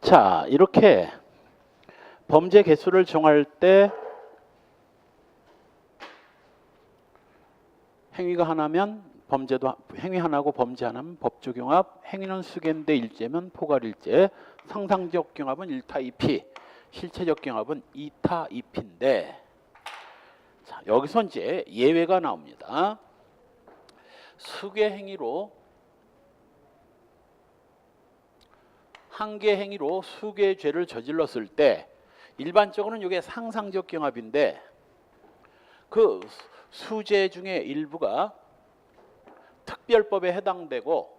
자, 이렇게 범죄 개수를 정할 때 행위가 하나면 행위 하나고 범죄 하나면 법조경합, 행위는 수개인데 일제면 포괄일제, 상상적 경합은 1타 2피, 실체적 경합은 2타 2피인데, 자, 여기서 이제 예외가 나옵니다. 수개 행위로 한 개 행위로 수개의 죄를 저질렀을 때 일반적으로는 이게 상상적 경합인데, 그 수죄 중에 일부가 특별법에 해당되고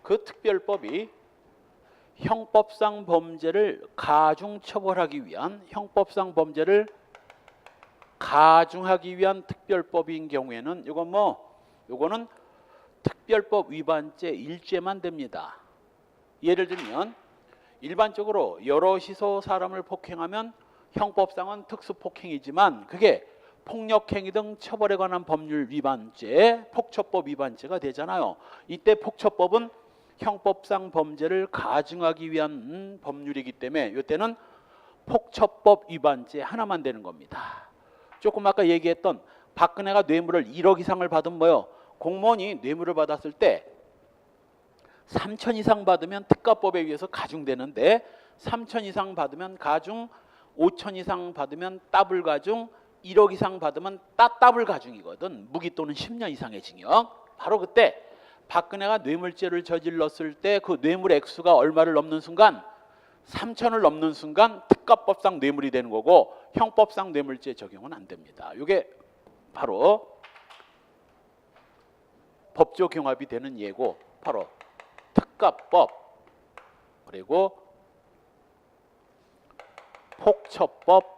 그 특별법이 형법상 범죄를 가중 처벌하기 위한 가중하기 위한 특별법인 경우에는 요거는 특별법 위반죄 1죄만 됩니다. 예를 들면 일반적으로 여럿이서 사람을 폭행하면 형법상은 특수폭행이지만 그게 폭력행위 등 처벌에 관한 법률 위반죄, 폭처법 위반죄가 되잖아요. 이때 폭처법은 형법상 범죄를 가중하기 위한 법률이기 때문에 이때는 폭처법 위반죄 하나만 되는 겁니다. 조금 아까 얘기했던 박근혜가 뇌물을 1억 이상을 받은 공무원이 뇌물을 받았을 때 3천 이상 받으면 특가법에 의해서 가중되는데 3천 이상 받으면 가중, 5천 이상 받으면 더블 가중, 1억 이상 받으면 더블 가중이거든. 무기 또는 10년 이상의 징역. 바로 그때 박근혜가 뇌물죄를 저질렀을 때 그 뇌물 액수가 얼마를 넘는 순간 3천을 넘는 순간 특가법상 뇌물이 되는 거고 형법상 뇌물죄 적용은 안 됩니다. 이게 바로 법조 경합이 되는 예고, 바로 특가법 그리고 폭처법,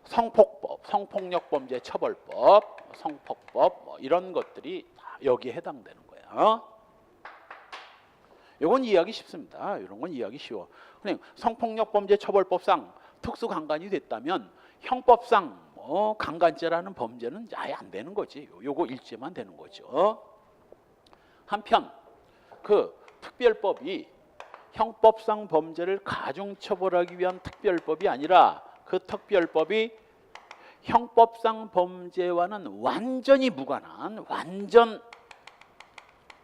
성폭법, 성폭력범죄 처벌법, 성폭법 이런 것들이 다 여기에 해당되는 거예요. 이건 이해하기 쉽습니다. 이런 건 이해하기 쉬워. 그냥 성폭력범죄 처벌법상 특수강간이 됐다면 형법상 강간죄라는 범죄는 아예 안 되는 거지. 요거 일죄만 되는 거죠. 한편 그 특별법이 형법상 범죄를 가중 처벌하기 위한 특별법이 아니라 그 특별법이 형법상 범죄와는 완전히 무관한 완전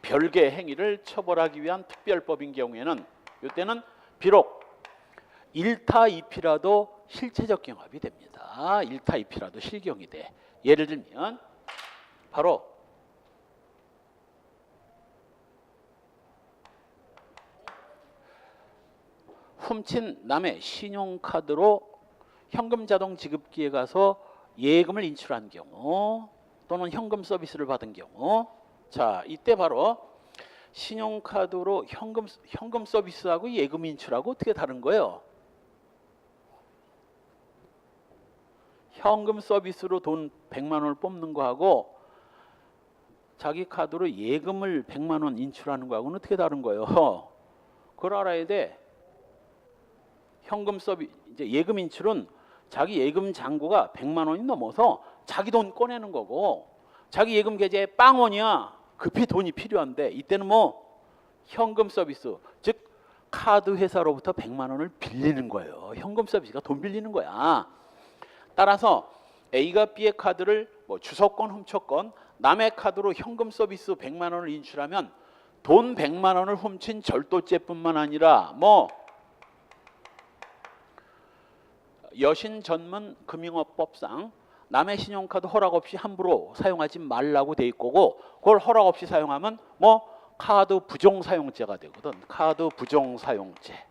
별개의 행위를 처벌하기 위한 특별법인 경우에는 이때는 비록 1타 2피라도 실체적 경합이 됩니다. 1타 2피라도 실경이 돼. 예를 들면 바로 훔친 남의 신용카드로 현금 자동 지급기에 가서 예금을 인출한 경우 또는 현금 서비스를 받은 경우, 자, 이때 바로 신용카드로 현금 서비스하고 예금 인출하고 어떻게 다른 거예요? 현금 서비스로 돈 100만 원을 뽑는 거하고 자기 카드로 예금을 100만 원 인출하는 거하고는 어떻게 다른 거예요? 그걸 알아야 돼. 현금 서비스, 이제 예금 인출은 자기 예금 잔고가 100만 원이 넘어서 자기 돈 꺼내는 거고, 자기 예금 계좌에 빵원이야. 급히 돈이 필요한데 이때는 현금 서비스, 즉 카드 회사로부터 100만 원을 빌리는 거예요. 현금 서비스가 돈 빌리는 거야. 따라서 A가 B의 카드를 주웠건 훔쳤건 남의 카드로 현금 서비스 100만 원을 인출하면 돈 100만 원을 훔친 절도죄뿐만 아니라 여신 전문 금융업법상 남의 신용카드 허락 없이 함부로 사용하지 말라고 돼 있고, 그걸 허락 없이 사용하면 카드 부정 사용죄가 되거든. 카드 부정 사용죄.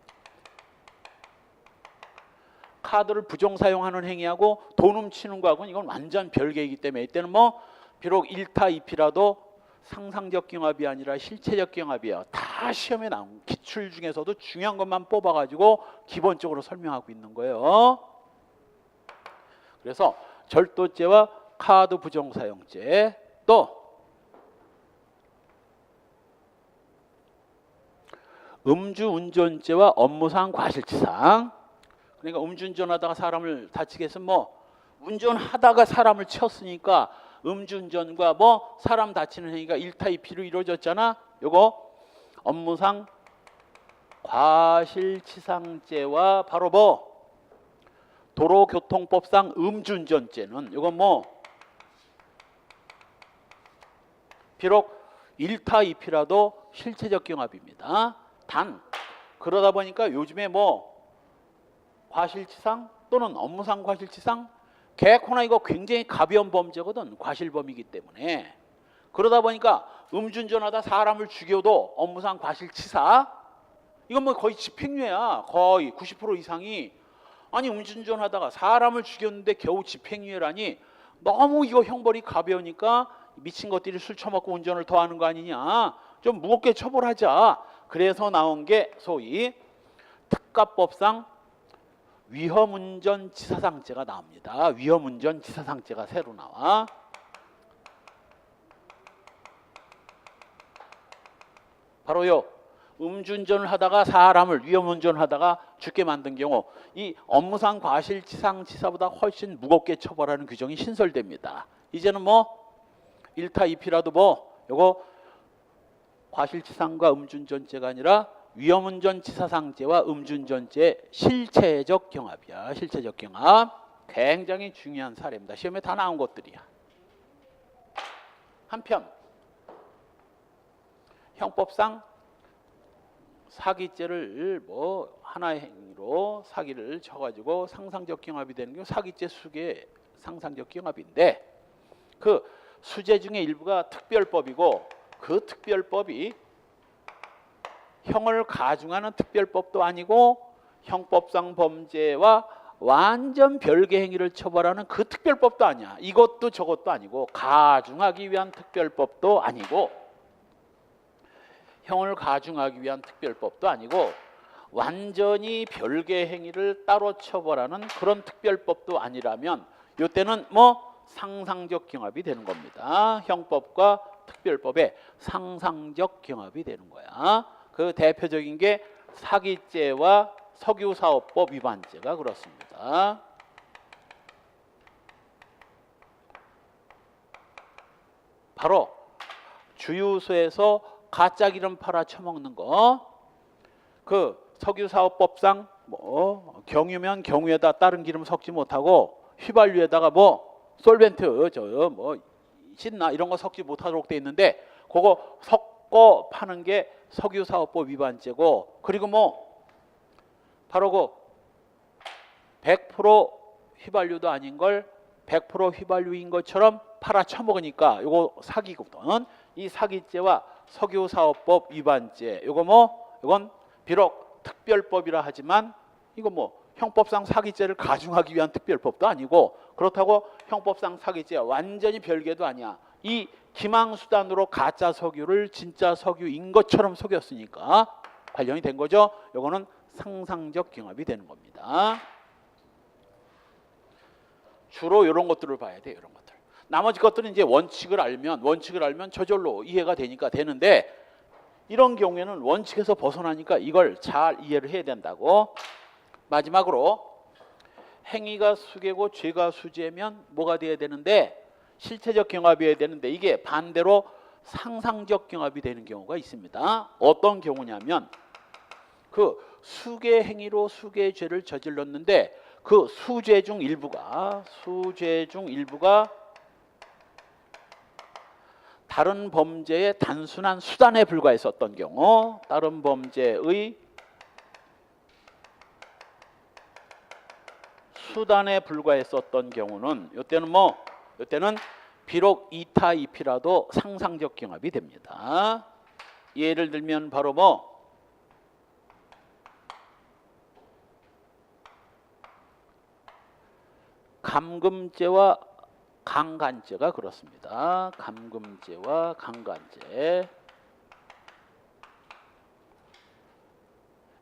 카드를 부정 사용하는 행위하고 돈 훔치는 거하고는 이건 완전 별개이기 때문에 이때는 비록 1타 2피라도 상상적 경합이 아니라 실체적 경합이에요. 다 시험에 나온 기출 중에서도 중요한 것만 뽑아가지고 기본적으로 설명하고 있는 거예요. 그래서 절도죄와 카드 부정 사용죄, 또 음주운전죄와 업무상 과실치상. 그러니까 음주운전하다가 사람을 다치게 해서 운전하다가 사람을 쳤으니까 음주운전과 사람 다치는 행위가 1타 2피로 이루어졌잖아. 요거 업무상 과실치상죄와 바로 뭐 도로교통법상 음주운전죄는 이건 뭐 비록 1타 2피라도 실체적 경합입니다. 단 그러다 보니까 요즘에 뭐 과실치상 또는 업무상 과실치상 개코나 이거 굉장히 가벼운 범죄거든. 과실범이기 때문에. 그러다 보니까 음주운전하다 사람을 죽여도 업무상 과실치사 이건 뭐 거의 집행유예야. 거의 90% 이상이. 아니 음주운전하다가 사람을 죽였는데 겨우 집행유예라니 너무 이거 형벌이 가벼우니까 미친 것들이 술 처먹고 운전을 더 하는 거 아니냐. 좀 무겁게 처벌하자. 그래서 나온 게 소위 특가법상 위험운전치사상죄가 나옵니다. 위험운전치사상죄가 새로 나와. 바로요. 음주운전을 하다가 사람을 위험운전을 하다가 죽게 만든 경우 이 업무상 과실치상치사보다 훨씬 무겁게 처벌하는 규정이 신설됩니다. 이제는 뭐 1타 2피라도 뭐 요거 과실치상과 음주운전죄가 아니라 위험운전치사상죄와 음주운전죄 실체적 경합이야. 실체적 경합. 굉장히 중요한 사례입니다. 시험에 다 나온 것들이야. 한편 형법상 사기죄를 뭐 하나의 행위로 사기를 쳐가지고 상상적 경합이 되는 게 사기죄 수의 상상적 경합인데 그 수죄 중에 일부가 특별법이고 그 특별법이 형을 가중하는 특별법도 아니고 형법상 범죄와 완전 별개 행위를 처벌하는 그 특별법도 아니야. 이것도 저것도 아니고 가중하기 위한 특별법도 아니고 형을 가중하기 위한 특별법도 아니고 완전히 별개 행위를 따로 처벌하는 그런 특별법도 아니라면 이때는 뭐 상상적 경합이 되는 겁니다. 형법과 특별법의 상상적 경합이 되는 거야. 그 대표적인 게 사기죄와 석유사업법 위반죄가 그렇습니다. 바로 주유소에서 가짜 기름 팔아 처먹는 거. 그 석유사업법상 뭐 경유면 경유에다 다른 기름 섞지 못하고 휘발유에다가 뭐 솔벤트 저 뭐 신나 이런 거 섞지 못하도록 돼 있는데 그거 섞어 파는 게 석유사업법 위반죄고 그리고 뭐 바로 그 100% 휘발유도 아닌 걸 100% 휘발유인 것처럼 팔아 처먹으니까 이거 사기거든. 이 사기죄와 석유사업법 위반죄 이거 뭐 이건 비록 특별법이라 하지만 이거 뭐 형법상 사기죄를 가중하기 위한 특별법도 아니고 그렇다고 형법상 사기죄 완전히 별개도 아니야. 이 기망수단으로 가짜 석유를 진짜 석유인 것처럼 속였으니까 관련이 된 거죠. 이거는 상상적 경합이 되는 겁니다. 주로 이런 것들을 봐야 돼. 이런 것들. 나머지 것들은 이제 원칙을 알면 저절로 이해가 되니까 되는데 이런 경우에는 원칙에서 벗어나니까 이걸 잘 이해를 해야 된다고. 마지막으로 행위가 수개고 죄가 수재면 뭐가 돼야 되는데 실체적 경합이어야 되는데 이게 반대로 상상적 경합이 되는 경우가 있습니다. 어떤 경우냐면 그 수개 행위로 수개 죄를 저질렀는데 그 수죄 중 일부가 다른 범죄의 단순한 수단에 불과했었던 경우 다른 범죄의 수단에 불과했었던 경우는 이때는 비록 2타 2피라도 상상적 경합이 됩니다. 예를 들면 바로 뭐 감금죄와 강간죄가 그렇습니다. 감금죄와 강간죄.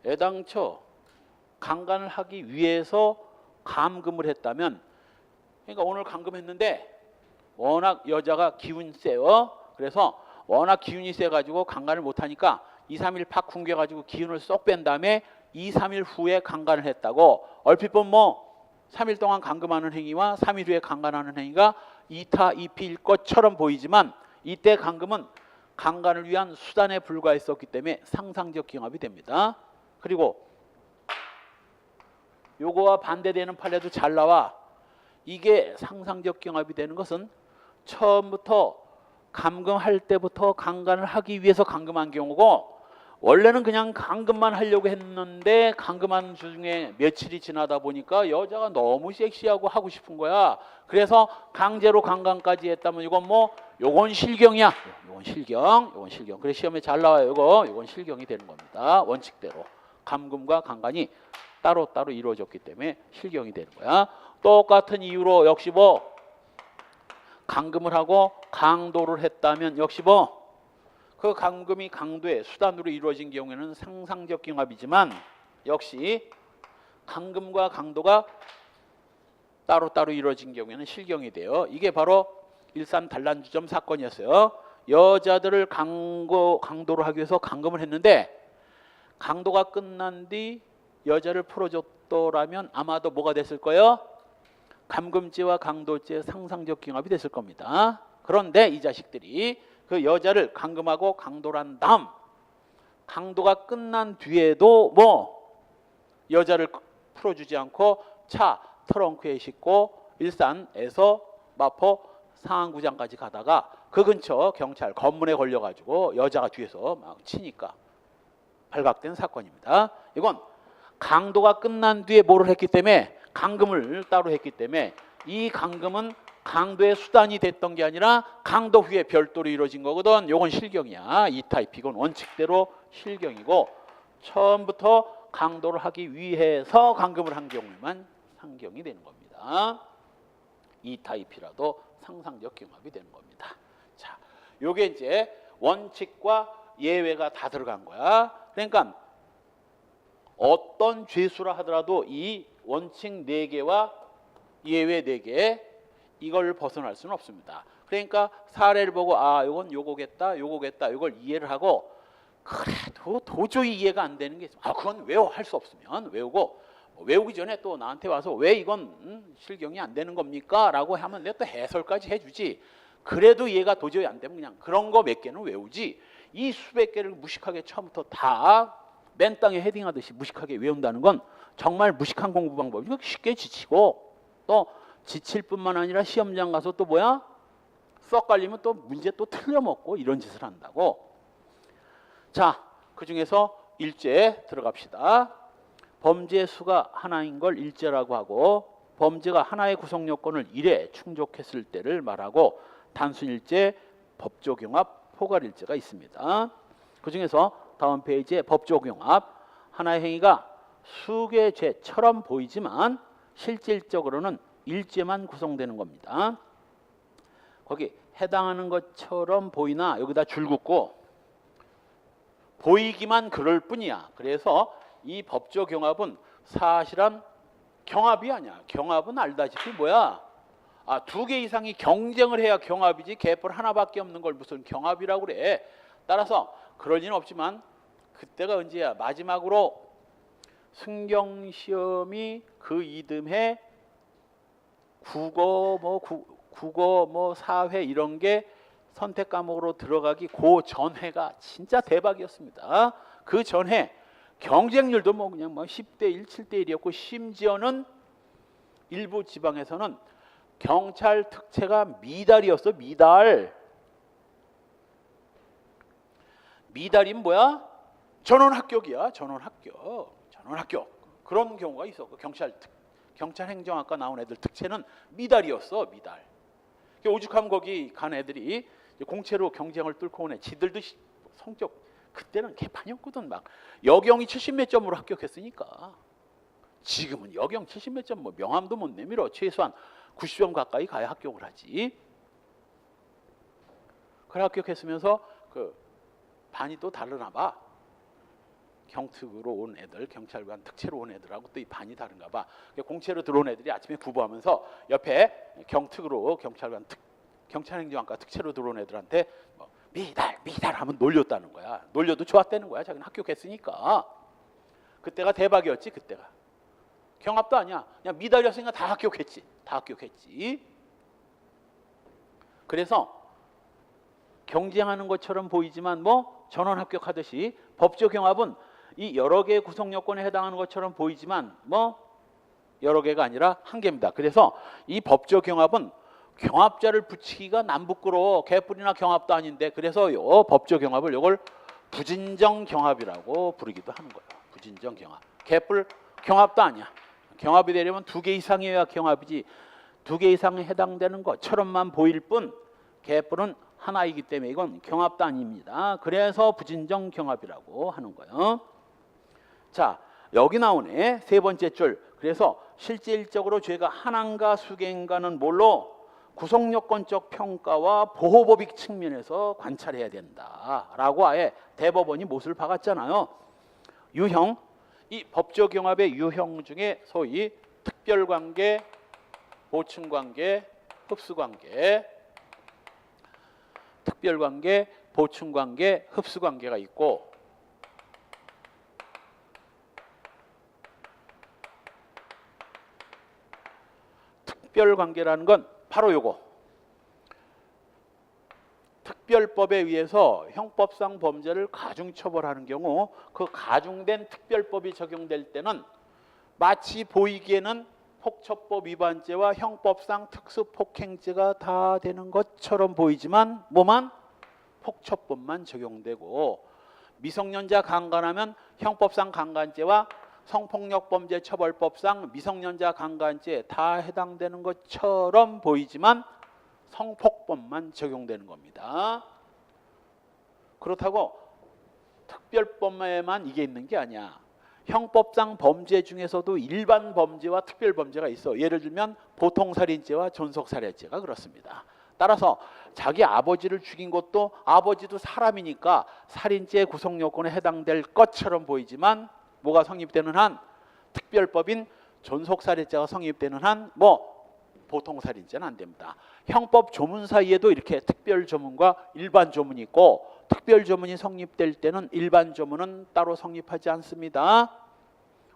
애당초 강간을 하기 위해서 감금을 했다면 그러니까 오늘 감금했는데 워낙 여자가 기운이 세요. 그래서 워낙 기운이 세가지고 강간을 못하니까 2, 3일 팍 굶겨가지고 기운을 쏙 뺀 다음에 2, 3일 후에 강간을 했다고 얼핏 보면 뭐 3일 동안 감금하는 행위와 3일 후에 강간하는 행위가 2타 2피일 것처럼 보이지만 이때 감금은 강간을 위한 수단에 불과했었기 때문에 상상적 경합이 됩니다. 그리고 요거와 반대되는 판례도 잘 나와. 이게 상상적 경합이 되는 것은 처음부터 감금할 때부터 강간을 하기 위해서 감금한 경우고, 원래는 그냥 감금만 하려고 했는데 감금한 중에 며칠이 지나다 보니까 여자가 너무 섹시하고 하고 싶은 거야. 그래서 강제로 강간까지 했다면 요건 실경이야. 요건 실경. 그래서 시험에 잘 나와요. 요건 실경이 되는 겁니다. 원칙대로 감금과 강간이 따로따로 이루어졌기 때문에 실경이 되는 거야. 똑같은 이유로 역시 감금을 하고 강도를 했다면 역시 그 감금이 강도의 수단으로 이루어진 경우에는 상상적 경합이지만, 역시 감금과 강도가 따로따로 이루어진 경우에는 실경이 돼요. 이게 바로 일산 단란주점 사건이었어요. 여자들을 강도로 하기 위해서 감금을 했는데, 강도가 끝난 뒤 여자를 풀어줬더라면 아마도 뭐가 됐을 거예요? 감금죄와 강도죄의 상상적 경합이 됐을 겁니다. 그런데 이 자식들이 그 여자를 감금하고 강도를 한 다음 강도가 끝난 뒤에도 여자를 풀어주지 않고 차 트렁크에 싣고 일산에서 마포 상안구장까지 가다가 그 근처 경찰 검문에 걸려가지고 여자가 뒤에서 막 치니까 발각된 사건입니다. 이건 강도가 끝난 뒤에 뭐를 했기 때문에, 감금을 따로 했기 때문에, 이 감금은 강도의 수단이 됐던 게 아니라 강도 후에 별도로 이루어진 거거든. 요건 실경이야. 이 타입. 이건 원칙대로 실경이고, 처음부터 강도를 하기 위해서 감금을 한 경우에만 상경이 되는 겁니다. 이 타입이라도 상상적 경합이 되는 겁니다. 자, 요게 이제 원칙과 예외가 다 들어간 거야. 그러니까 어떤 죄수라 하더라도 이 원칙 4개와 예외 4개, 이걸 벗어날 수는 없습니다. 그러니까 사례를 보고 이건 요거겠다, 이걸 이해를 하고, 그래도 도저히 이해가 안 되는 게 있으면 그건 할 수 없으면 외우고, 외우기 전에 또 나한테 와서 왜 이건 실경이 안 되는 겁니까? 라고 하면 내가 또 해설까지 해주지. 그래도 이해가 도저히 안 되면 그냥 그런 거 몇 개는 외우지. 이 수백 개를 무식하게 처음부터 다 맨 땅에 헤딩하듯이 무식하게 외운다는 건 정말 무식한 공부 방법이고, 쉽게 지치고, 또 지칠 뿐만 아니라 시험장 가서 또 썩 갈리면 또 문제 또 틀려먹고 이런 짓을 한다고. 자, 그 중에서 일죄 들어갑시다. 범죄 수가 하나인 걸 일죄라고 하고, 범죄가 하나의 구성 요건을 1에 충족했을 때를 말하고, 단순일죄, 법조경합, 포괄일죄가 있습니다. 그 중에서 다음 페이지에 법조경합, 하나의 행위가 수개의 죄처럼 보이지만 실질적으로는 일죄만 구성되는 겁니다. 거기 해당하는 것처럼 보이나 여기다 줄 긋고 보이기만 그럴 뿐이야. 그래서 이 법조경합은 사실은 경합이 아니야. 경합은 알다시피 2개 이상이 경쟁을 해야 경합이지, 개뿔 하나밖에 없는 걸 무슨 경합이라고 그래. 따라서 그럴 리는 없지만, 그때가 언제야? 마지막으로 승경시험이 그 이듬해 국어 사회 이런 게 선택 과목으로 들어가기 그 전해가 진짜 대박이었습니다. 그 전해 경쟁률도 그냥 10대 1, 7대 1이었고, 심지어는 일부 지방에서는 경찰 특채가 미달이었어. 미달이면 뭐야? 전원 합격이야. 전원 합격. 그런 경우가 있어. 경찰 행정학과 나온 애들 특채는 미달이었어. 미달. 오죽하면 거기 간 애들이 공채로 경쟁을 뚫고 오네. 지들도 성적 그때는 개판이었거든. 여경이 70몇 점으로 합격했으니까. 지금은 여경 70몇 점 명함도 못 내밀어. 최소한 90점 가까이 가야 합격을 하지. 그래 합격했으면서 반이 또 다르나 봐. 경특으로 온 애들, 경찰관 특채로 온 애들하고 또 이 반이 다른가 봐. 공채로 들어온 애들이 아침에 구보하면서 옆에 경특으로 경찰행정학과 특채로 들어온 애들한테 미달 하면 놀렸다는 거야. 놀려도 좋았다는 거야. 자기는 합격했으니까. 그때가 대박이었지. 그때가. 경합도 아니야. 그냥 미달이었으니까 다 합격했지. 그래서 경쟁하는 것처럼 보이지만 뭐 전원 합격하듯이 법조 경합은 이 여러 개의 구성 요건에 해당하는 것처럼 보이지만 뭐 여러 개가 아니라 한 개입니다. 그래서 이 법조 경합은 경합자를 붙이기가 남부끄러워. 개뿔이나 경합도 아닌데 그래서 요 법조 경합을 요걸 부진정 경합이라고 부르기도 하는 거예요. 부진정 경합. 개뿔 경합도 아니야. 경합이 되려면 2개 이상이어야 경합이지 2개 이상에 해당되는 것처럼만 보일 뿐 개뿔은 하나이기 때문에 이건 경합도 아닙니다. 그래서 부진정 경합이라고 하는 거예요. 자, 여기 나오네. 세 번째 줄. 그래서 실질적으로 죄가 하나인가 수개인가는 뭘로? 구성요건적 평가와 보호법익 측면에서 관찰해야 된다라고 아예 대법원이 못을 박았잖아요. 유형, 이 법조 경합의 유형 중에 소위 특별관계, 보충관계, 흡수관계, 특별관계, 보충관계, 흡수관계가 있고 특별관계라는 건 바로 요거. 특별법에 의해서 형법상 범죄를 가중처벌하는 경우 그 가중된 특별법이 적용될 때는 마치 보이기에는 폭처법 위반죄와 형법상 특수폭행죄가 다 되는 것처럼 보이지만 뭐만? 폭처법만 적용되고 미성년자 강간하면 형법상 강간죄와 성폭력범죄 처벌법상 미성년자 강간죄 다 해당되는 것처럼 보이지만 성폭법만 적용되는 겁니다. 그렇다고 특별법에만 이게 있는 게 아니야. 형법상 범죄 중에서도 일반 범죄와 특별 범죄가 있어. 예를 들면 보통살인죄와 존속살해죄가 그렇습니다. 따라서 자기 아버지를 죽인 것도 아버지도 사람이니까 살인죄 구성요건에 해당될 것처럼 보이지만 뭐가 성립되는 한? 특별법인 존속살해죄가 성립되는 한 뭐 보통살인죄는 안 됩니다. 형법 조문 사이에도 이렇게 특별 조문과 일반 조문이 있고 특별 조문이 성립될 때는 일반 조문은 따로 성립하지 않습니다.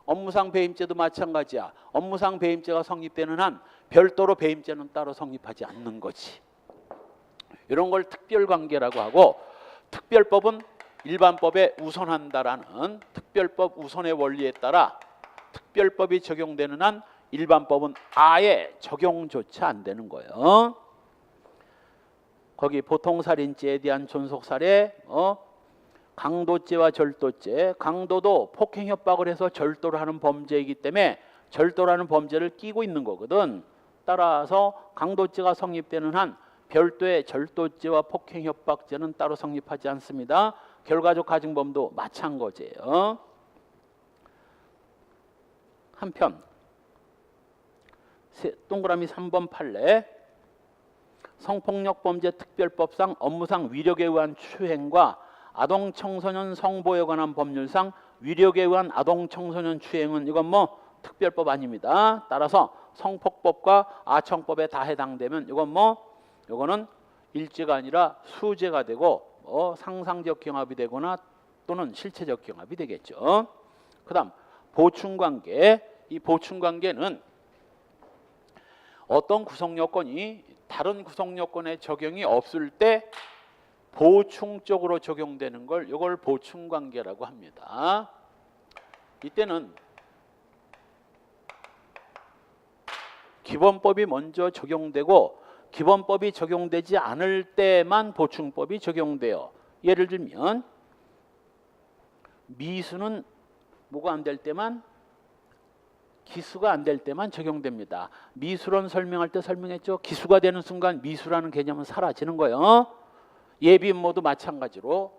업무상 배임죄도 마찬가지야. 업무상 배임죄가 성립되는 한 별도로 배임죄는 따로 성립하지 않는 거지. 이런 걸 특별관계라고 하고 특별법은 일반법에 우선한다라는 특별법 우선의 원리에 따라 특별법이 적용되는 한 일반법은 아예 적용조차 안 되는 거예요. 거기 보통살인죄에 대한 존속살해, 강도죄와 절도죄, 강도도 폭행 협박을 해서 절도를 하는 범죄이기 때문에 절도라는 범죄를 끼고 있는 거거든. 따라서 강도죄가 성립되는 한 별도의 절도죄와 폭행 협박죄는 따로 성립하지 않습니다. 결과적 가중범도 마찬가지예요. 한편 동그라미 3번 판례 성폭력범죄 특별법상 업무상 위력에 의한 추행과 아동청소년 성보호에 관한 법률상 위력에 의한 아동청소년 추행은 이건 뭐 특별법 아닙니다. 따라서 성폭법과 아청법에 다 해당되면 이건 뭐 이거는 일죄가 아니라 수죄가 되고 상상적 경합이 되거나 또는 실체적 경합이 되겠죠. 그 다음 보충관계. 이 보충관계는 어떤 구성요건이 다른 구성요건에 적용이 없을 때 보충적으로 적용되는 걸 이걸 보충관계라고 합니다. 이때는 기본법이 먼저 적용되고 기본법이 적용되지 않을 때만 보충법이 적용돼요. 예를 들면 미수는 뭐가 안 될 때만 기수가 안 될 때만 적용됩니다. 미수론 설명할 때 설명했죠. 기수가 되는 순간 미수라는 개념은 사라지는 거예요. 예비음모도 마찬가지로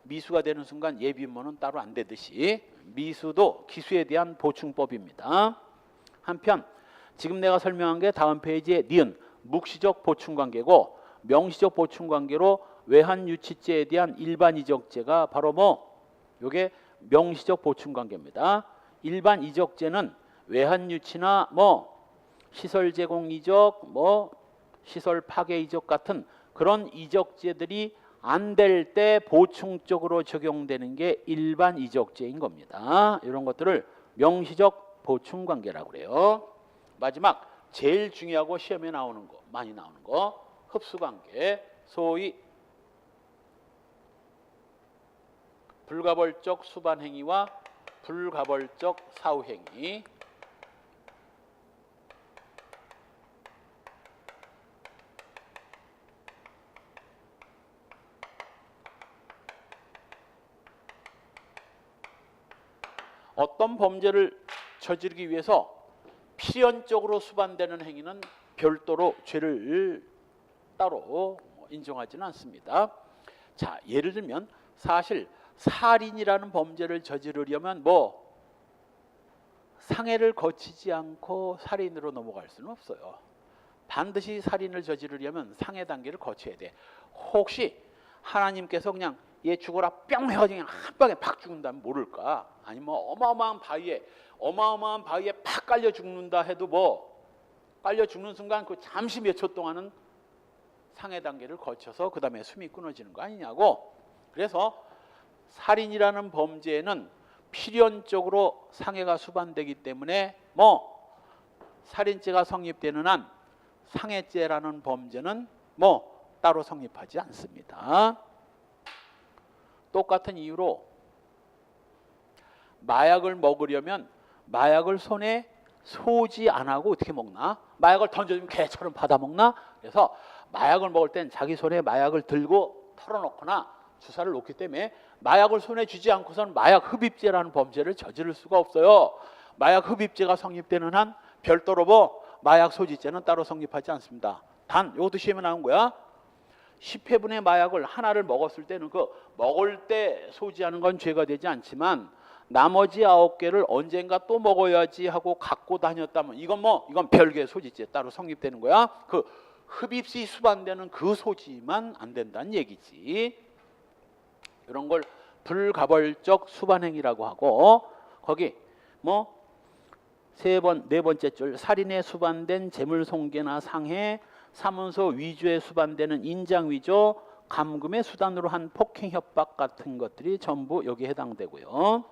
미수가 되는 순간 예비음모는 따로 안 되듯이 미수도 기수에 대한 보충법입니다. 한편 지금 내가 설명한 게 다음 페이지에 니은 묵시적 보충관계고 명시적 보충관계로 외환유치죄에 대한 일반 이적죄가 바로 뭐 요게 명시적 보충관계입니다. 일반 이적죄는 외환유치나 뭐 시설 제공 이적, 뭐 시설 파괴 이적 같은 그런 이적죄들이 안 될 때 보충적으로 적용되는 게 일반 이적죄인 겁니다. 이런 것들을 명시적 보충관계라고 그래요. 마지막 제일 중요하고 시험에 나오는 거, 많이 나오는 거 흡수관계. 소위 불가벌적 수반행위와 불가벌적 사후행위. 어떤 범죄를 저지르기 위해서 필연적으로 수반되는 행위는 별도로 죄를 따로 인정하지는 않습니다. 자, 예를 들면 사실 살인이라는 범죄를 저지르려면 상해를 거치지 않고 살인으로 넘어갈 수는 없어요. 반드시 살인을 저지르려면 상해 단계를 거쳐야 돼. 혹시 하나님께서 그냥 얘 죽어라 뿅 해가지고 그냥 한 방에 팍 죽는다면 모를까? 아니면 어마어마한 바위에 팍 깔려 죽는다 해도 깔려 죽는 순간 그 잠시 몇 초 동안은 상해 단계를 거쳐서 그 다음에 숨이 끊어지는 거 아니냐고. 그래서 살인이라는 범죄에는 필연적으로 상해가 수반되기 때문에 살인죄가 성립되는 한 상해죄라는 범죄는 따로 성립하지 않습니다. 똑같은 이유로 마약을 먹으려면 마약을 손에 소지 안 하고 어떻게 먹나? 마약을 던져주면 개처럼 받아먹나? 그래서 마약을 먹을 땐 자기 손에 마약을 들고 털어놓거나 주사를 놓기 때문에 마약을 손에 쥐지 않고서는 마약 흡입죄라는 범죄를 저지를 수가 없어요. 마약 흡입죄가 성립되는 한 별도로 마약 소지죄는 따로 성립하지 않습니다. 단 이것도 시험에 나온 거야. 10회분의 마약을 하나를 먹었을 때는 그 먹을 때 소지하는 건 죄가 되지 않지만 나머지 9개를 언젠가 또 먹어야지 하고 갖고 다녔다면 이건 별개의 소지죄 따로 성립되는 거야. 그 흡입시 수반되는 그 소지만 안 된다는 얘기지. 이런 걸 불가벌적 수반행위라고 하고, 거기 네 번째 줄 살인에 수반된 재물손괴나 상해, 사문서 위조에 수반되는 인장위조, 감금의 수단으로 한 폭행 협박 같은 것들이 전부 여기에 해당되고요.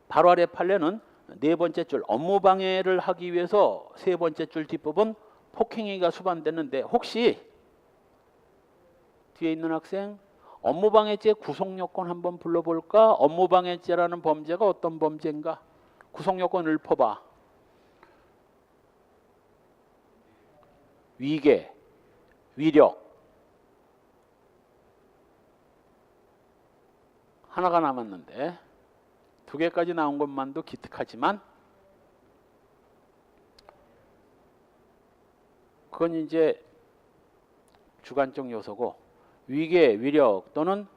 바로 아래 판례는 네 번째 줄 업무방해를 하기 위해서 세 번째 줄 뒷부분 폭행행위가 수반되는데, 혹시 뒤에 있는 학생 업무방해죄 구속요건 한번 불러볼까? 업무방해죄라는 범죄가 어떤 범죄인가? 구속요건 읊어봐. 위계, 위력. 하나가 남았는데 2개까지 나온 것만도 기특하지만 그건 이제 주관적 요소고, 위계, 위력 또는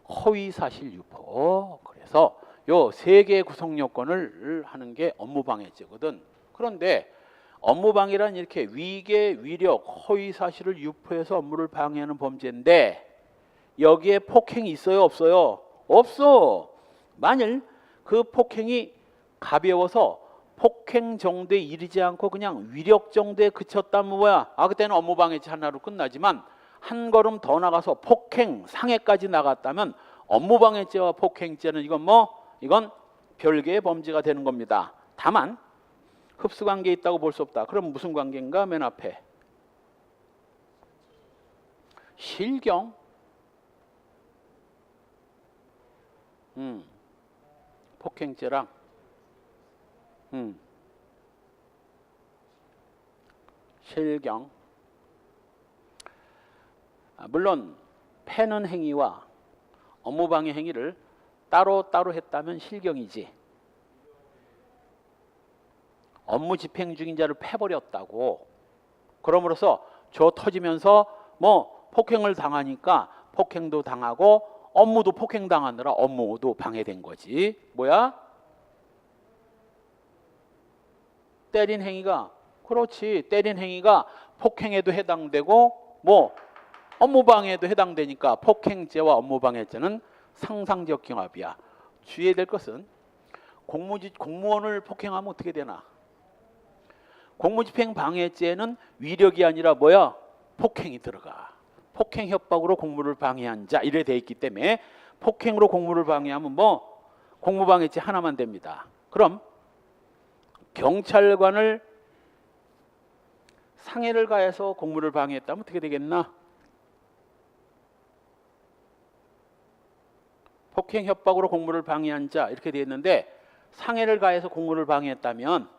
허위사실 유포. 그래서 요 3개의 구성 요건을 하는 게 업무방해죄거든. 그런데 업무방해란 이렇게 위계, 위력, 허위사실을 유포해서 업무를 방해하는 범죄인데 여기에 폭행이 있어요, 없어요? 없어. 만일 그 폭행이 가벼워서 폭행 정도에 이르지 않고 그냥 위력 정도에 그쳤다면 그때는 업무방해죄 하나로 끝나지만 한 걸음 더 나가서 폭행, 상해까지 나갔다면 업무방해죄와 폭행죄는 이건 별개의 범죄가 되는 겁니다. 다만 흡수관계 있다고 볼 수 없다. 그럼 무슨 관계인가? 맨 앞에 실경. 폭행죄랑 실경. 물론 패는 행위와 업무방해 행위를 따로 했다면 실경이지, 업무 집행 중인 자를 패버렸다고, 그럼으로써 저 터지면서 폭행을 당하니까 폭행도 당하고 업무도 폭행당하느라 업무도 방해된 거지. 때린 행위가, 그렇지, 때린 행위가 폭행에도 해당되고 업무방해에도 해당되니까 폭행죄와 업무방해죄는 상상적 경합이야. 주의해야 될 것은 공무원을 폭행하면 어떻게 되나? 공무집행방해죄는 위력이 아니라 폭행이 들어가. 폭행 협박으로 공무를 방해한 자 이래 돼 있기 때문에 폭행으로 공무를 방해하면 공무방해죄 하나만 됩니다. 그럼 경찰관을 상해를 가해서 공무를 방해했다면 어떻게 되겠나? 폭행 협박으로 공무를 방해한 자 이렇게 되어 있는데 상해를 가해서 공무를 방해했다면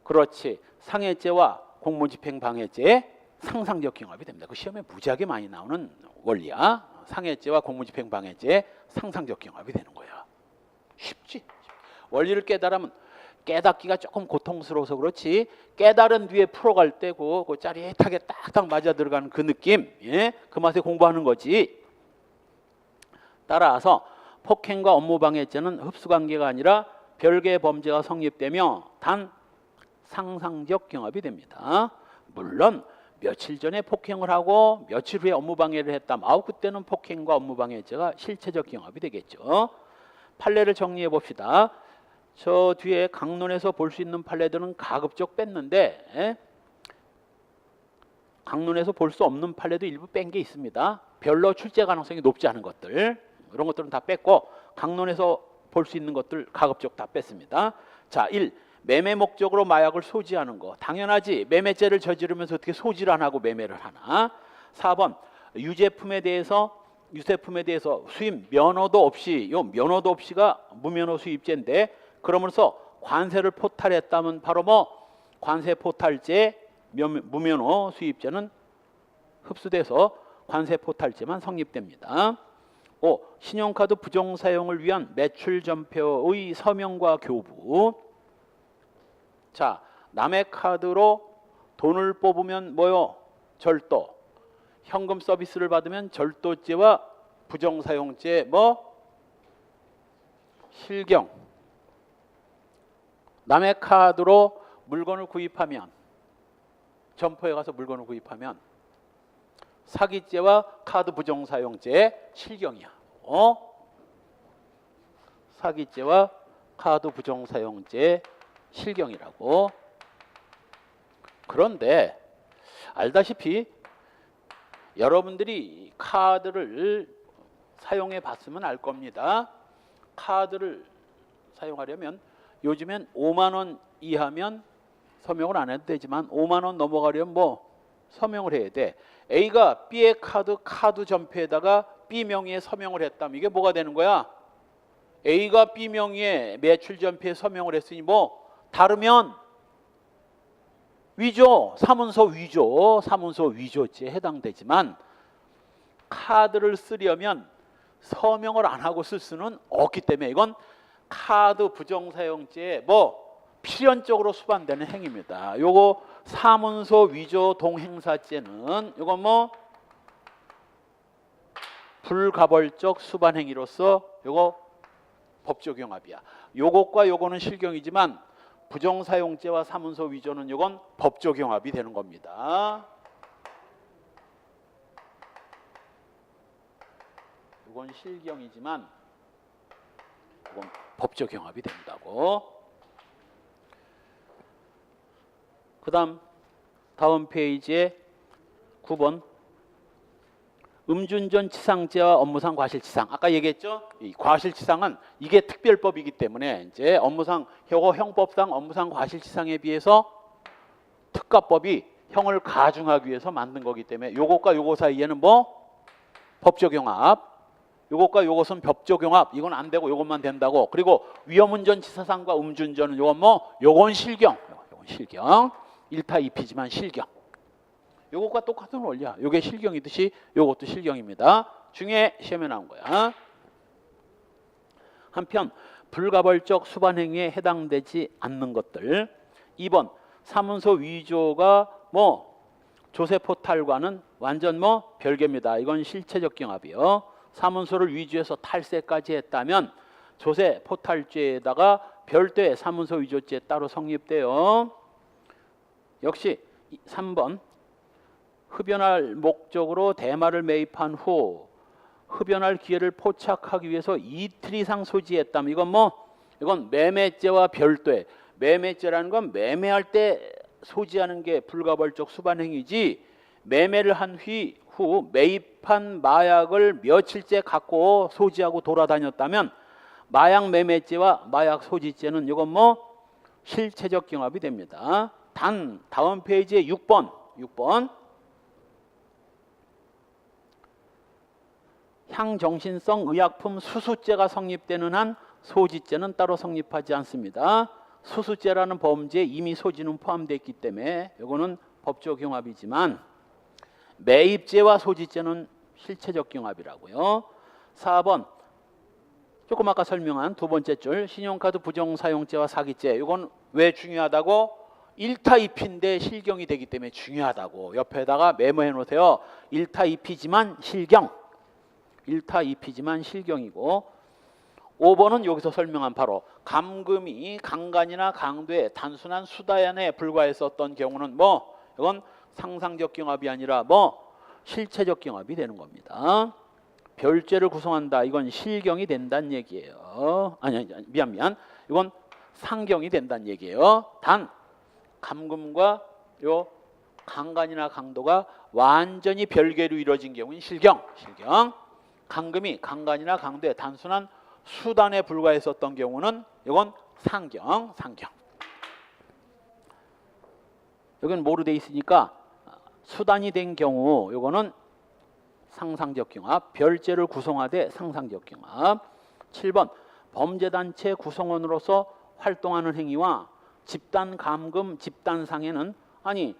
그렇지 상해죄와 공무집행 방해죄의 상상적 경합이 됩니다. 그 시험에 무지하게 많이 나오는 원리야. 상해죄와 공무집행 방해죄의 상상적 경합이 되는 거야. 쉽지. 원리를 깨달으면 깨닫기가 조금 고통스러워서 그렇지 깨달은 뒤에 풀어갈 때고 그 짜릿하게 딱딱 맞아 들어가는 그 느낌, 예? 그 맛에 공부하는 거지. 따라서 폭행과 업무방해죄는 흡수관계가 아니라 별개의 범죄가 성립되며 단 상상적 경합이 됩니다. 물론 며칠 전에 폭행을 하고 며칠 후에 업무방해를 했다면 그때는 폭행과 업무방해죄가 실체적 경합이 되겠죠. 판례를 정리해 봅시다. 저 뒤에 강론에서 볼 수 있는 판례들은 가급적 뺐는데 강론에서 볼 수 없는 판례도 일부 뺀 게 있습니다. 별로 출제 가능성이 높지 않은 것들 이런 것들은 다 뺐고 강론에서 볼 수 있는 것들 가급적 다 뺐습니다. 자, 1. 매매 목적으로 마약을 소지하는 거 당연하지. 매매죄를 저지르면서 어떻게 소지를 안 하고 매매를 하나. 4번 유제품에 대해서 수입 면허도 없이 요 면허도 없이가 무면허 수입죄인데 그러면서 관세를 포탈했다면 바로 뭐 관세 포탈죄 무면허 수입죄는 흡수돼서 관세 포탈죄만 성립됩니다. 5. 신용카드 부정 사용을 위한 매출 전표의 서명과 교부. 자, 남의 카드로 돈을 뽑으면 뭐요? 절도. 현금 서비스를 받으면 절도죄와 부정사용죄 실경. 남의 카드로 물건을 구입하면 점포에 가서 물건을 구입하면 사기죄와 카드 부정사용죄 실경이야. 사기죄와 카드 부정사용죄 실경이라고. 그런데 알다시피 여러분들이 카드를 사용해 봤으면 알 겁니다. 카드를 사용하려면 요즘엔 5만 원 이하면 서명을 안 해도 되지만 5만 원 넘어가려면 서명을 해야 돼. A가 B의 카드 전표에다가 B 명의의 서명을 했다면 이게 뭐가 되는 거야? A가 B 명의의 매출 전표에 서명을 했으니 다르면 위조, 사문서 위조죄에 해당되지만 카드를 쓰려면 서명을 안 하고 쓸 수는 없기 때문에 이건 카드 부정사용죄에 필연적으로 수반되는 행위입니다. 요거 사문서 위조 동행사죄는 요거 불가벌적 수반행위로서 요거 법조경합이야. 요것과 요거는 실경이지만 부정사용죄와 사문서 위조는 요건 법조경합이 되는 겁니다. 요건 실경이지만 요건 법조경합이 된다고. 다음 페이지에 9번 음주운전치상죄와 업무상 과실치상. 아까 얘기했죠? 이 과실치상은 이게 특별법이기 때문에 이제 업무상 형법상 업무상 과실치상에 비해서 특가법이 형을 가중하기 위해서 만든 거기 때문에 요것과 요거 사이에는 법조경합. 요것과 요것은 법조경합. 이건 안 되고 요것만 된다고. 그리고 위험운전치사상과 음주운전은 요건 실경. 요건 실경. 1타 2피지만 실경. 요것과 똑같은 원리야. 요게 실경이듯이 요것도 실경입니다. 중에 시험에 나온 거야. 한편 불가벌적 수반행위에 해당되지 않는 것들. 2번 사문서 위조가 조세포탈과는 완전 별개입니다. 이건 실체적 경합이요. 사문서를 위조해서 탈세까지 했다면 조세포탈죄에다가 별도의 사문서 위조죄 따로 성립돼요. 역시 3번 흡연할 목적으로 대마를 매입한 후 흡연할 기회를 포착하기 위해서 이틀 이상 소지했다면 이건 매매죄와 별도의. 매매죄라는 건 매매할 때 소지하는 게 불가벌적 수반행위지 매매를 한 후 매입한 마약을 며칠째 갖고 소지하고 돌아다녔다면 마약 매매죄와 마약 소지죄는 이건 실체적 경합이 됩니다. 다음 페이지에 6번 상정신성 의약품 수수죄가 성립되는 한 소지죄는 따로 성립하지 않습니다. 수수죄라는 범죄에 이미 소지는 포함되어 있기 때문에 이거는 법적 경합이지만 매입죄와 소지죄는 실체적 경합이라고요. 4번 조금 아까 설명한 두 번째 줄 신용카드 부정사용죄와 사기죄 이건 왜 중요하다고? 1타 2피인데 실경이 되기 때문에 중요하다고 옆에다가 메모해 놓으세요. 1타 2피지만 실경 1타 2피지만 실경이고 5번은 여기서 설명한 바로 감금이 강간이나 강도의 단순한 수단에 불과했었던 경우는 뭐 이건 상상적 경합이 아니라 뭐 실체적 경합이 되는 겁니다. 별죄를 구성한다. 이건 실경이 된다는 얘기예요. 아니 미안. 이건 상경이 된다는 얘기예요. 단 감금과 요 강간이나 강도가 완전히 별개로 이루어진 경우는 실경. 감금이 강간이나 강도의 단순한 수단에 불과했었던 경우는 이건 상경. 여기는 뭐로 돼 있으니까 수단이 된 경우 이거는 상상적 경합, 별죄를 구성하되 상상적 경합. 7번 범죄단체 구성원으로서 활동하는 행위와 집단 감금, 집단 상해는 아니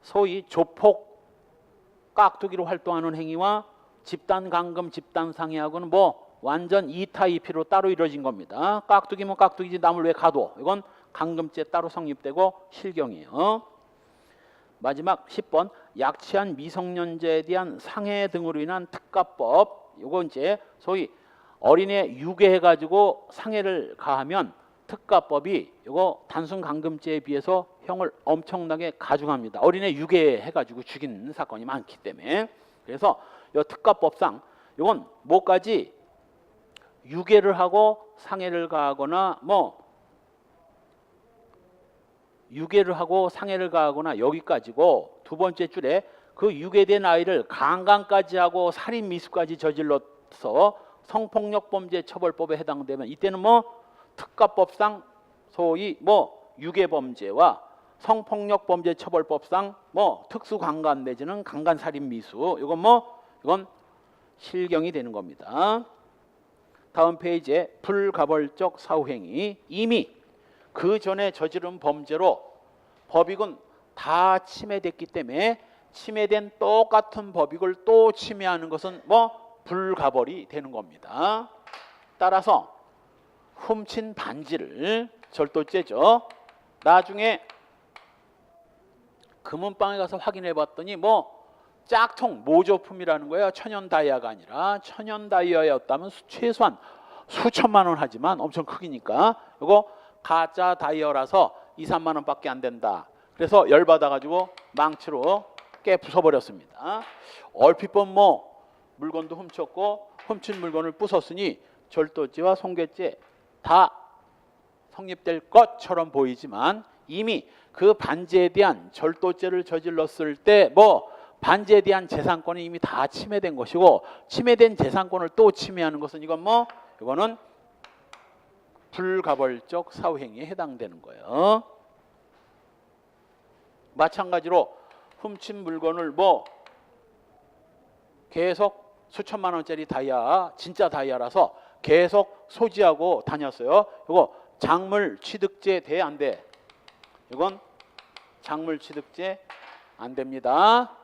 소위 조폭 깍두기로 활동하는 행위와 집단 감금, 집단 상해하고는 뭐 완전 2타 2피로 따로 이루어진 겁니다. 깍두기면 깍두기지 남을 왜 가둬? 이건 감금죄 따로 성립되고 실경이에요. 마지막 10번 약취한 미성년자에 대한 상해 등으로 인한 특가법. 이거 이제 소위 어린애 유괴해 가지고 상해를 가하면 특가법이 이거 단순 감금죄에 비해서 형을 엄청나게 가중합니다. 어린애 유괴해 가지고 죽인 사건이 많기 때문에. 그래서 이 특가법상 이건 뭐까지 유괴를 하고 상해를 가하거나 뭐 유괴를 하고 상해를 가하거나 여기까지고 두 번째 줄에 그 유괴된 아이를 강간까지 하고 살인 미수까지 저질러서 성폭력범죄 처벌법에 해당되면 이때는 뭐 특가법상 소위 뭐 유괴범죄와 성폭력범죄 처벌법상 뭐 특수강간 내지는 강간살인 미수 이건 실경이 되는 겁니다. 다음 페이지에 불가벌적 사후행위 이미 그 전에 저지른 범죄로 법익은 다 침해됐기 때문에 침해된 똑같은 법익을 또 침해하는 것은 뭐 불가벌이 되는 겁니다. 따라서 훔친 반지를 절도죄죠. 나중에 금은방에 가서 확인해 봤더니 뭐 짝퉁 모조품이라는 거예요. 천연 다이아가 아니라 천연 다이아였다면 최소한 수천만 원 하지만 엄청 크기니까 이거 가짜 다이아라서 2, 3만 원밖에 안 된다. 그래서 열받아 가지고 망치로 깨 부숴버렸습니다. 얼핏 보면 뭐 물건도 훔쳤고 훔친 물건을 부쉈으니 절도죄와 손괴죄 다 성립될 것처럼 보이지만 이미 그 반지에 대한 절도죄를 저질렀을 때 뭐 반지에 대한 재산권이 이미 다 침해된 것이고 침해된 재산권을 또 침해하는 것은 이거는 불가벌적 사후행위에 해당되는 거예요. 마찬가지로 훔친 물건을 뭐 계속 수천만 원짜리 다이아 진짜 다이아라서 계속 소지하고 다녔어요. 이거 작물 취득죄 돼 안 돼? 이건 작물 취득죄 안 됩니다.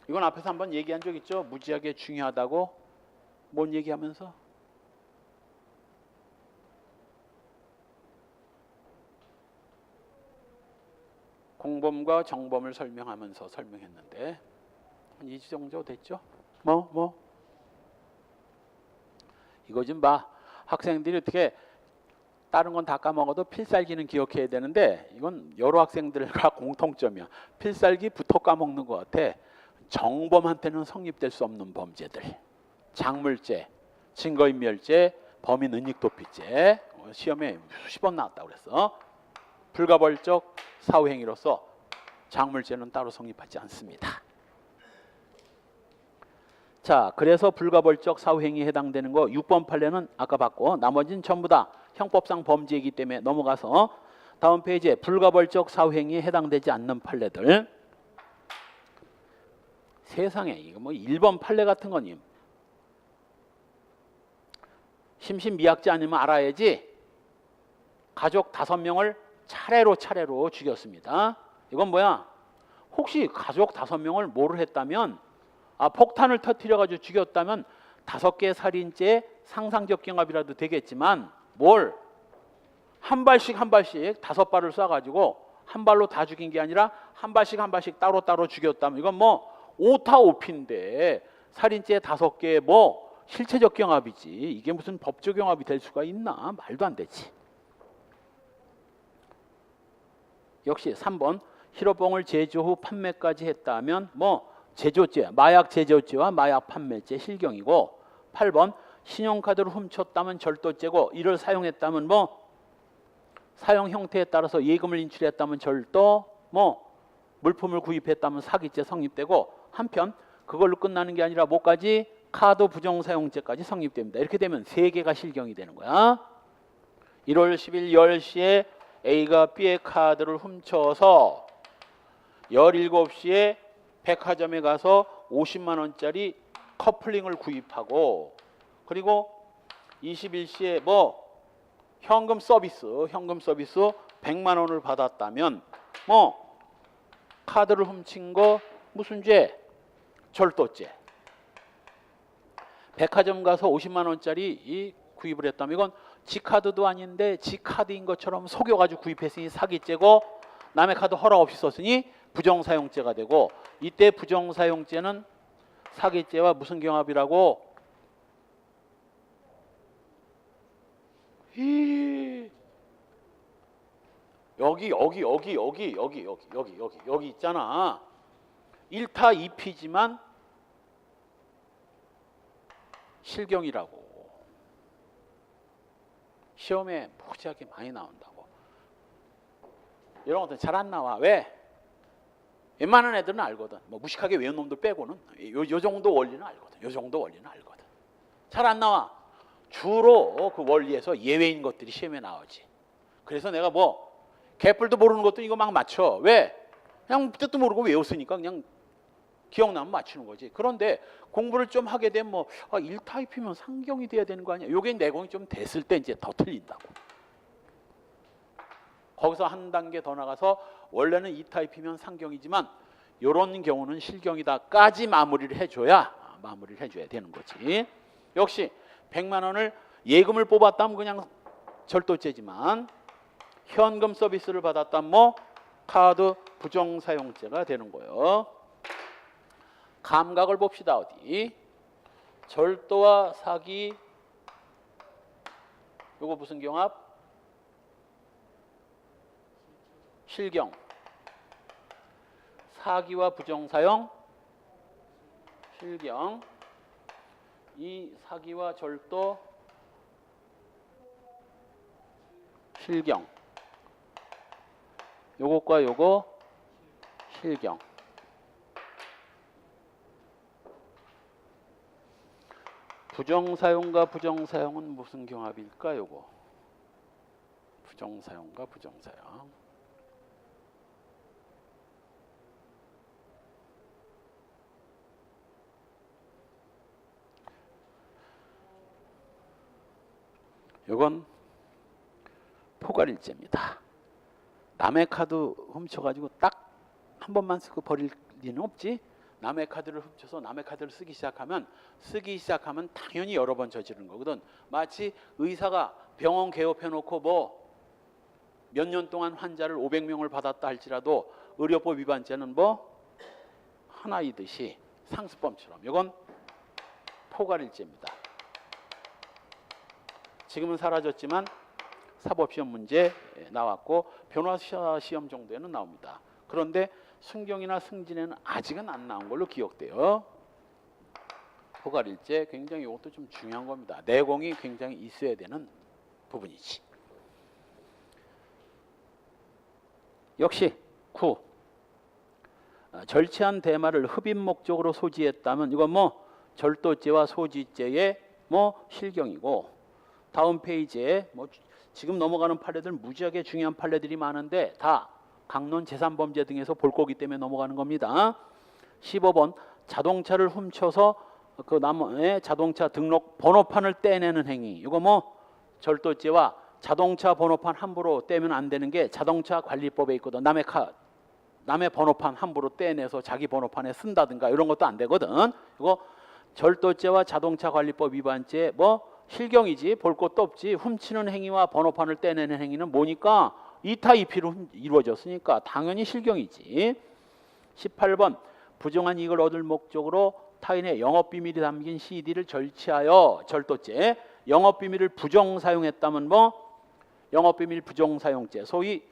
이건 앞에서 한번 얘기한 적 있죠? 무지하게 중요하다고. 뭔 얘기하면서? 공범과 정범을 설명하면서 설명했는데 이 정도 됐죠? 이거 좀 봐. 학생들이 어떻게 다른 건 다 까먹어도 필살기는 기억해야 되는데 이건 여러 학생들과 공통점이야. 필살기부터 까먹는 것 같아. 정범한테는 성립될 수 없는 범죄들. 작물죄, 증거인멸죄, 범인은닉도피죄. 시험에 수십 번 나왔다고 그랬어. 불가벌적 사후행위로서 작물죄는 따로 성립하지 않습니다. 자, 그래서 불가벌적 사후행위에 해당되는 거 6번 판례는 아까 봤고 나머지는 전부 다 형법상 범죄이기 때문에 넘어가서 다음 페이지에 불가벌적 사후행위에 해당되지 않는 판례들. 세상에 이거 뭐 1번 판례 같은 거니 심신미약자 아니면 알아야지. 가족 5명을 차례로 죽였습니다. 이건 뭐야? 혹시 가족 5명을 뭐를 했다면, 폭탄을 터뜨려가지고 죽였다면 5개 살인죄 상상적 경합이라도 되겠지만, 뭘? 한 발씩 5발을 쏴가지고 한 발로 다 죽인 게 아니라 한 발씩 따로 죽였다면, 이건 뭐 오타오피인데 살인죄 5개 뭐 실체적 경합이지, 이게 무슨 법적 경합이 될 수가 있나? 말도 안 되지. 역시 3번 히로뽕을 제조 후 판매까지 했다면 뭐 제조죄, 마약 제조죄와 마약 판매죄 실경이고, 8번 신용카드를 훔쳤다면 절도죄고, 이를 사용했다면 뭐 사용 형태에 따라서 예금을 인출했다면 절도, 뭐 물품을 구입했다면 사기죄 성립되고, 한편 그걸로 끝나는 게 아니라 뭐까지? 카드 부정사용죄까지 성립됩니다. 이렇게 되면 3개가 실경이 되는 거야. 1월 10일 10시에 A가 B의 카드를 훔쳐서 17시에 백화점에 가서 50만 원짜리 커플링을 구입하고, 그리고 21시에 뭐 현금 서비스 100만 원을 받았다면 뭐 카드를 훔친 거 무슨 죄? 절도죄. 백화점 가서 50만 원짜리 구입을 했다면 이건 지카드도 아닌데 지카드인 것처럼 속여가지고 구입했으니 사기죄고, 남의 카드 허락 없이 썼으니 부정사용죄가 되고, 이때 부정사용죄는 사기죄와 무슨 경합이라고? 여기 있잖아. 1타 2피지만 실경이라고. 시험에 무지하게 많이 나온다고. 이런 것들 잘 안 나와. 왜? 웬만한 애들은 알거든. 뭐 무식하게 외운 놈들 빼고는 요 정도 원리는 알거든. 잘 안 나와. 주로 그 원리에서 예외인 것들이 시험에 나오지. 그래서 내가 뭐 개뿔도 모르는 것도 이거 막 맞춰. 왜? 그냥 뜻도 모르고 외웠으니까 그냥 기억나면 맞추는 거지. 그런데 공부를 좀 하게 되면 뭐 1타입이면 상경이 돼야 되는 거 아니야. 요게 내공이 좀 됐을 때 이제 더 틀린다고. 거기서 한 단계 더 나가서 원래는 2타입이면 상경이지만 이런 경우는 실경이다까지 마무리를 해줘야 되는 거지. 역시 100만 원을 예금을 뽑았다면 그냥 절도죄지만 현금 서비스를 받았다면 뭐 카드 부정사용죄가 되는 거예요. 감각을 봅시다. 어디? 절도와 사기, 요거 무슨 경합? 실경. 사기와 부정사용, 실경. 이 사기와 절도, 실경. 요것과 요거 실경. 부정사용과 부정사용은 무슨 경합일까? 요거 부정사용과 부정사용. 요건 포괄일죄입니다. 남의 카드 훔쳐가지고 딱 한 번만 쓰고 버릴 리는 없지. 남의 카드를 훔쳐서 남의 카드를 쓰기 시작하면 당연히 여러 번 저지르는 거거든. 마치 의사가 병원 개업해놓고 뭐 몇 년 동안 환자를 500명을 받았다 할지라도 의료법 위반죄는 뭐 하나이듯이 상습범처럼 이건 포괄일죄입니다. 지금은 사라졌지만 사법시험 문제 나왔고 변호사 시험 정도에는 나옵니다. 그런데 순경이나 승진에는 아직은 안 나온 걸로 기억돼요. 포괄일죄 굉장히 이것도 좀 중요한 겁니다. 내공이 굉장히 있어야 되는 부분이지. 역시 9. 절취한 대마를 흡입 목적으로 소지했다면 이건 뭐 절도죄와 소지죄의 뭐 실경이고, 다음 페이지에 뭐 지금 넘어가는 판례들 무지하게 중요한 판례들이 많은데 다 강론 재산범죄 등에서 볼 거기 때문에 넘어가는 겁니다. 15번 자동차를 훔쳐서 그 남의 자동차 등록 번호판을 떼내는 행위. 이거 뭐 절도죄와 자동차 번호판 함부로 떼면 안 되는 게 자동차 관리법에 있거든. 남의 번호판 함부로 떼내서 자기 번호판에 쓴다든가 이런 것도 안 되거든. 이거 절도죄와 자동차 관리법 위반죄 뭐 실경이지 볼 것도 없지. 훔치는 행위와 번호판을 떼내는 행위는 뭐니까 이타 이피로 이루어졌으니까 당연히 실경이지. 18번 부정한 이익을 얻을 목적으로 타인의 영업비밀이 담긴 CD를 절취하여 절도죄. 영업비밀을 부정 사용했다면 뭐 영업비밀 부정사용죄, 소위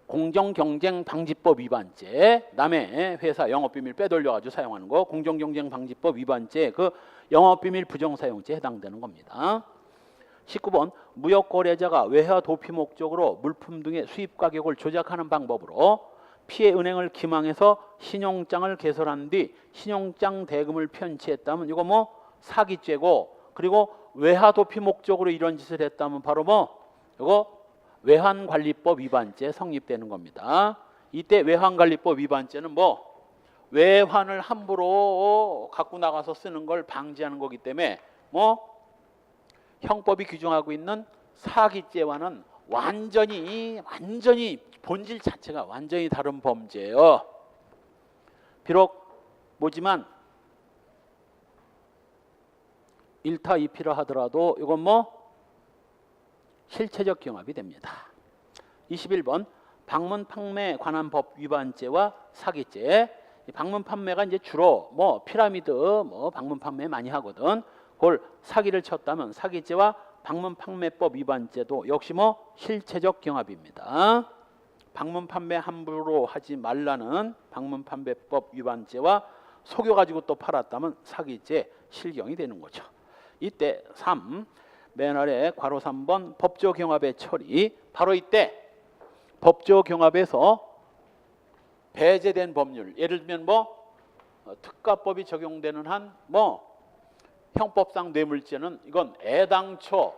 공정경쟁방지법 위반죄, 남의 회사 영업비밀 빼돌려가지고 사용하는 거, 공정경쟁방지법 위반죄, 그 영업비밀 부정사용죄에 해당되는 겁니다. 19번 무역거래자가 외화 도피 목적으로 물품 등의 수입가격을 조작하는 방법으로 피해 은행을 기망해서 신용장을 개설한 뒤 신용장 대금을 편취했다면 이거 뭐 사기죄고, 그리고 외화 도피 목적으로 이런 짓을 했다면 바로 뭐 이거 외환관리법 위반죄 성립되는 겁니다. 이때 외환관리법 위반죄는 뭐 외환을 함부로 갖고 나가서 쓰는 걸 방지하는 거기 때문에 뭐 형법이 규정하고 있는 사기죄와는 완전히 본질 자체가 완전히 다른 범죄예요. 비록 뭐지만 1타 2피라 하더라도 이건 뭐 실체적 경합이 됩니다. 21번 방문 판매에 관한 법 위반죄와 사기죄. 방문 판매가 이제 주로 뭐 피라미드 뭐 방문 판매 많이 하거든. 그걸 사기를 쳤다면 사기죄와 방문 판매법 위반죄도 역시 뭐 실체적 경합입니다. 방문 판매 함부로 하지 말라는 방문 판매법 위반죄와 속여가지고 또 팔았다면 사기죄 실경이 되는 거죠. 이때 3. 맨 아래 괄호 3번 법조경합의 처리. 바로 이때 법조경합에서 배제된 법률, 예를 들면 뭐 특가법이 적용되는 한 뭐 형법상 뇌물죄는 이건 애당초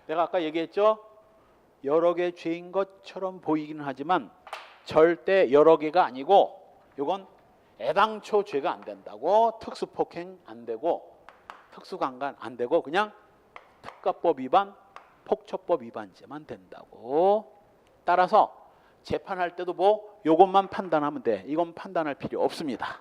내가 아까 얘기했죠. 여러 개 죄인 것처럼 보이기는 하지만 절대 여러 개가 아니고 이건 애당초 죄가 안 된다고. 특수폭행 안 되고 특수강간 안 되고 그냥 특가법 위반, 폭처법 위반죄만 된다고. 따라서 재판할 때도 뭐 요것만 판단하면 돼. 이건 판단할 필요 없습니다.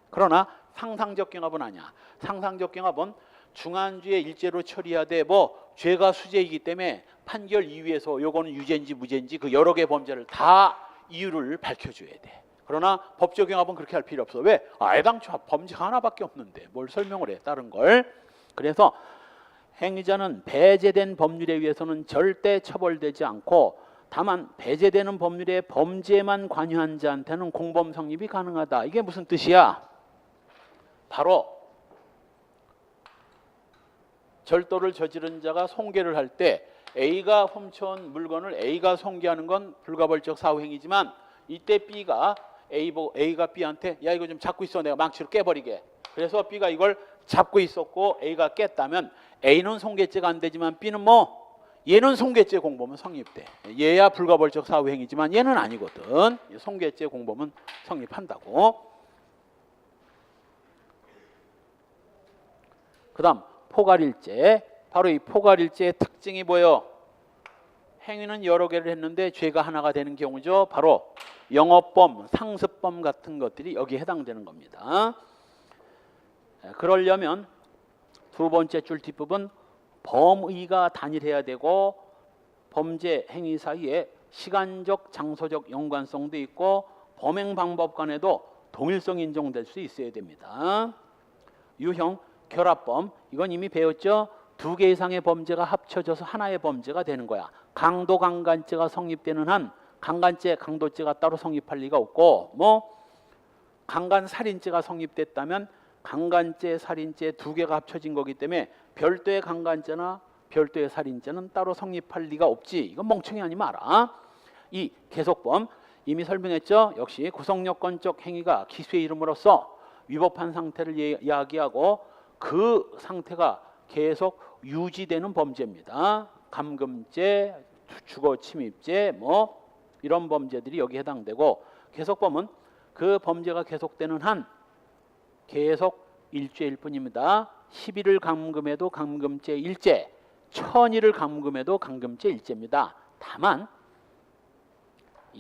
그러나 상상적 경합은 아니야. 상상적 경합은 중한주의 일죄로 처리해야 돼. 뭐 죄가 수재이기 때문에 판결 이유에서 요거는 유죄인지 무죄인지 그 여러 개 범죄를 다 이유를 밝혀줘야 돼. 그러나 법적 경합은 그렇게 할 필요 없어. 왜? 애당초 범죄가 하나밖에 없는데 뭘 설명을 해 다른 걸. 그래서 행위자는 배제된 법률에 의해서는 절대 처벌되지 않고 다만 배제되는 법률의 범죄만 관여한 자한테는 공범 성립이 가능하다. 이게 무슨 뜻이야? 바로 절도를 저지른 자가 손괴를 할 때 A가 훔쳐온 물건을 A가 손괴하는 건 불가벌적 사후행위지만 이때 B가 B한테 야 이거 좀 잡고 있어 내가 망치로 깨버리게. 그래서 B가 이걸 잡고 있었고 A가 깼다면 A는 손괴죄가 안 되지만 B는 뭐 얘는 손괴죄 공범은 성립돼. 얘야 불가벌적 사후행위지만 얘는 아니거든. 손괴죄 공범은 성립한다고. 그 다음 포괄일죄. 바로 이 포괄일죄의 특징이 뭐예요? 행위는 여러 개를 했는데 죄가 하나가 되는 경우죠. 바로 영업범, 상습범 같은 것들이 여기에 해당되는 겁니다. 그러려면 두 번째 줄 뒷부분 범의가 단일해야 되고 범죄 행위 사이에 시간적, 장소적 연관성도 있고 범행 방법 간에도 동일성이 인정될 수 있어야 됩니다. 유형 결합범, 이건 이미 배웠죠. 두 개 이상의 범죄가 합쳐져서 하나의 범죄가 되는 거야. 강도 강간죄가 성립되는 한 강간죄, 강도죄가 따로 성립할 리가 없고 뭐 강간 살인죄가 성립됐다면 강간죄, 살인죄 두 개가 합쳐진 거기 때문에 별도의 강간죄나 별도의 살인죄는 따로 성립할 리가 없지. 이건 멍청이 아니면 알아. 이 계속범 이미 설명했죠. 역시 구성요건적 행위가 기수의 이름으로써 위법한 상태를 이야기하고 그 상태가 계속 유지되는 범죄입니다. 감금죄, 주거침입죄 뭐 이런 범죄들이 여기 해당되고 계속범은 그 범죄가 계속되는 한 계속 일죄일 뿐입니다. 11을 감금해도 감금죄 일죄, 1000일을 감금해도 감금죄 일죄입니다. 다만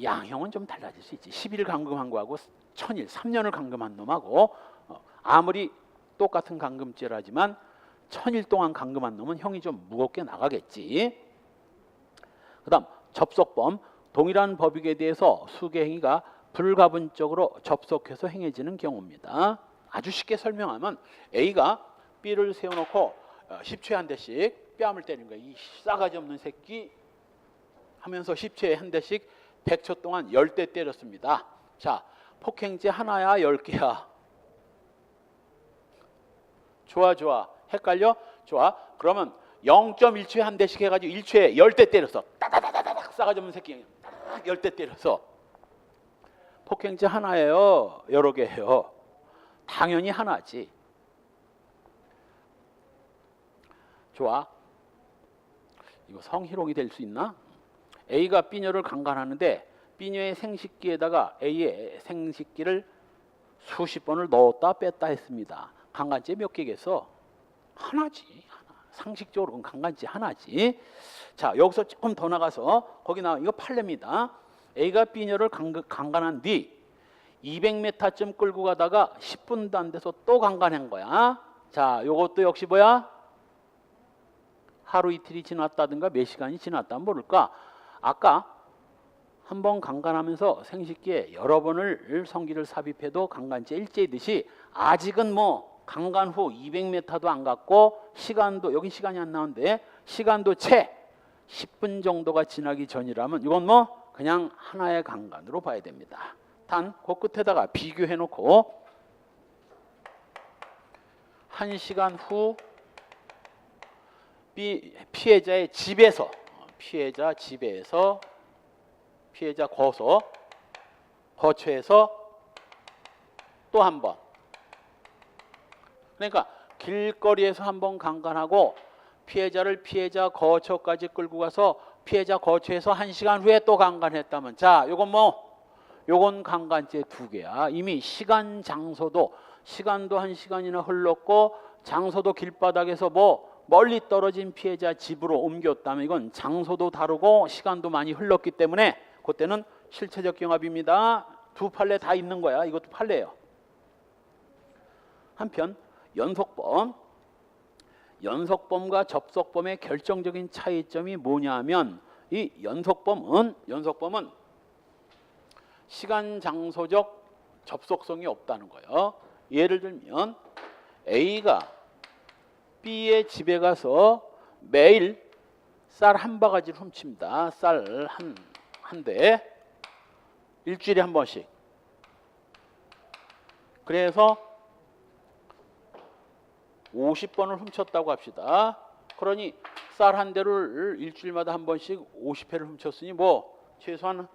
양형은 좀 달라질 수 있지. 11일 감금한 거하고 1000일, 3년을 감금한 놈하고 아무리 똑같은 감금죄라지만 1000일 동안 감금한 놈은 형이 좀 무겁게 나가겠지. 그 다음 접속범, 동일한 법익에 대해서 수개행위가 불가분적으로 접속해서 행해지는 경우입니다. 아주 쉽게 설명하면 A가 B를 세워놓고 10초에 한 대씩 뺨을 때리는 거야. 이 싸가지 없는 새끼 하면서 10초에 한 대씩 100초 동안 10대 때렸습니다. 자, 폭행죄 하나야 10개야? 좋아. 헷갈려? 좋아. 그러면 0.1초에 한 대씩 해가지고 1초에 10대 때렸어. 따다다다닥 싸가지 없는 새끼 10대 때렸어. 폭행죄 하나예요? 여러 개예요? 당연히 하나지. 좋아. 이거 성희롱이 될 수 있나? A가 B녀를 강간하는데 B녀의 생식기에다가 A의 생식기를 수십 번을 넣었다 뺐다 했습니다. 강간죄 몇 개겠어? 하나지. 하나. 상식적으로는 강간죄 하나지. 자, 여기서 조금 더 나가서 거기 나와 이거 판례입니다. A가 B녀를 강간한 뒤 200m쯤 끌고 가다가 10분도 안 돼서 또 강간한 거야. 자, 요것도 역시 뭐야? 하루 이틀이 지났다든가 몇 시간이 지났다면 모를까? 아까 한 번 강간하면서 생식기에 여러 번을 성기를 삽입해도 강간죄 일죄이듯이 아직은 뭐 강간 후 200m도 안 갔고 시간도 여기 시간이 안 나오는데 시간도 채 10분 정도가 지나기 전이라면 이건 뭐 그냥 하나의 강간으로 봐야 됩니다. 단 그 끝에다가 비교해 놓고 1시간 후 피해자의 집에서 피해자 거처에서 또 한 번, 그러니까 길거리에서 한 번 강간하고 피해자를 피해자 거처까지 끌고 가서 피해자 거처에서 1시간 후에 또 강간했다면, 자, 요건 강간죄 2개야. 이미 시간, 장소도 1시간이나 흘렀고 장소도 길바닥에서 뭐 멀리 떨어진 피해자 집으로 옮겼다면 이건 장소도 다르고 시간도 많이 흘렀기 때문에 그때는 실체적 경합입니다. 두 판례 다 있는 거야. 이것도 판례예요. 한편 연속범과 접속범의 결정적인 차이점이 뭐냐면 이 연속범은 시간 장소적 접속성이 없다는 거예요. 예를 들면 A가 B의 집에 가서 매일 쌀 한 바가지를 훔칩니다. 쌀 한 대, 일주일에 한 번씩. 그래서 50번을 훔쳤다고 합시다. 그러니 쌀 한 대를 일주일마다 한 번씩 50회를 훔쳤으니 뭐 최소한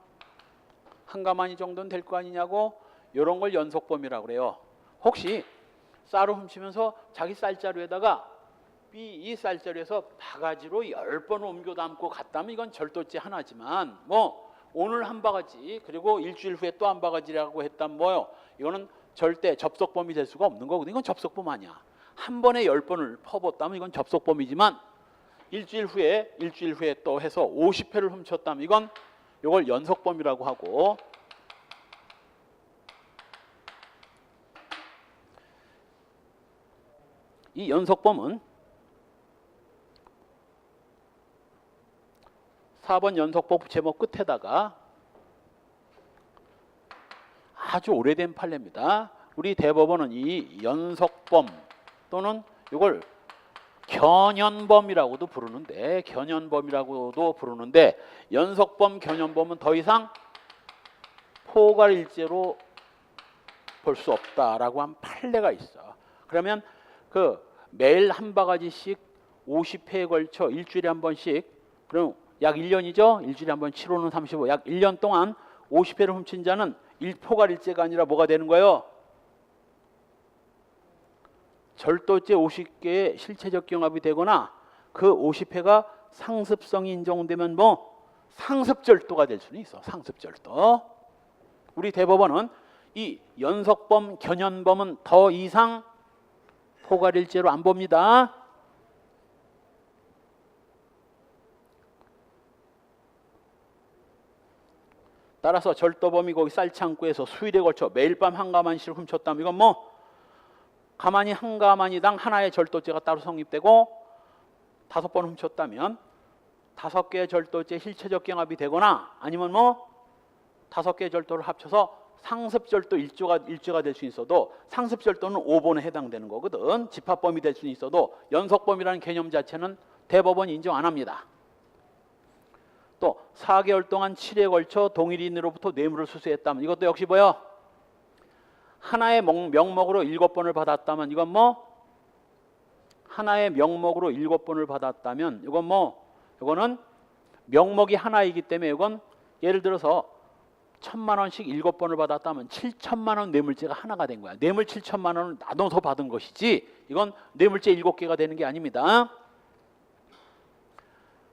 한 가마니 정도는 될 거 아니냐고, 이런 걸 연속범이라고 그래요. 혹시 쌀을 훔치면서 자기 쌀자루에다가 이 쌀자루에서 바가지로 10번을 옮겨 담고 갔다면 이건 절도죄 하나지만 뭐 오늘 한 바가지 그리고 일주일 후에 또 한 바가지라고 했다면 뭐요? 이거는 절대 접속범이 될 수가 없는 거거든요. 이건 접속범 아니야. 한 번에 10번을 퍼붓다면 이건 접속범이지만 일주일 후에 또 해서 50회를 훔쳤다면 이걸 연속범이라고 하고, 이 연속범은 4번 연속법 제목 끝에다가 아주 오래된 판례입니다. 우리 대법원은 이 연속범 또는 이걸 견연범이라고도 부르는데 연속범, 견연범은 더 이상 포괄일죄로 볼 수 없다라고 한 판례가 있어. 그러면 그 매일 한 바가지씩 50회에 걸쳐 일주일에 한 번씩, 그럼 약 1년이죠. 일주일에 한 번 7호는 35, 약 1년 동안 50회를 훔친 자는 포괄일죄가 아니라 뭐가 되는 거예요? 절도죄 50개의 실체적 경합이 되거나 그 50회가 상습성이 인정되면 뭐 상습절도가 될 수는 있어. 상습절도. 우리 대법원은 이 연속범, 견연범은 더 이상 포괄일제로 안 봅니다. 따라서 절도범이 거기 쌀창고에서 수일에 걸쳐 매일 밤 한가만씩을 훔쳤다면 이건 뭐 가만히 한가만이당 하나의 절도죄가 따로 성립되고 5번 훔쳤다면 5개의 절도죄 실체적 경합이 되거나 아니면 뭐 5개의 절도를 합쳐서 상습절도 일죄가 될 수 있어도 상습절도는 5번에 해당되는 거거든. 집합범이 될 수는 있어도 연속범이라는 개념 자체는 대법원이 인정 안 합니다. 또 4개월 동안 7회에 걸쳐 동일인으로부터 뇌물을 수수했다면 이것도 역시 뭐요? 하나의 명목으로 7번을 받았다면 이건 뭐 하나의 명목으로 7번을 받았다면 이건 뭐 이거는 명목이 하나이기 때문에 이건 예를 들어서 1,000만 원씩 7번을 받았다면 7천만 원 뇌물죄가 하나가 된 거야. 뇌물 7천만 원을 나눠서 받은 것이지 이건 뇌물죄 7개가 되는 게 아닙니다.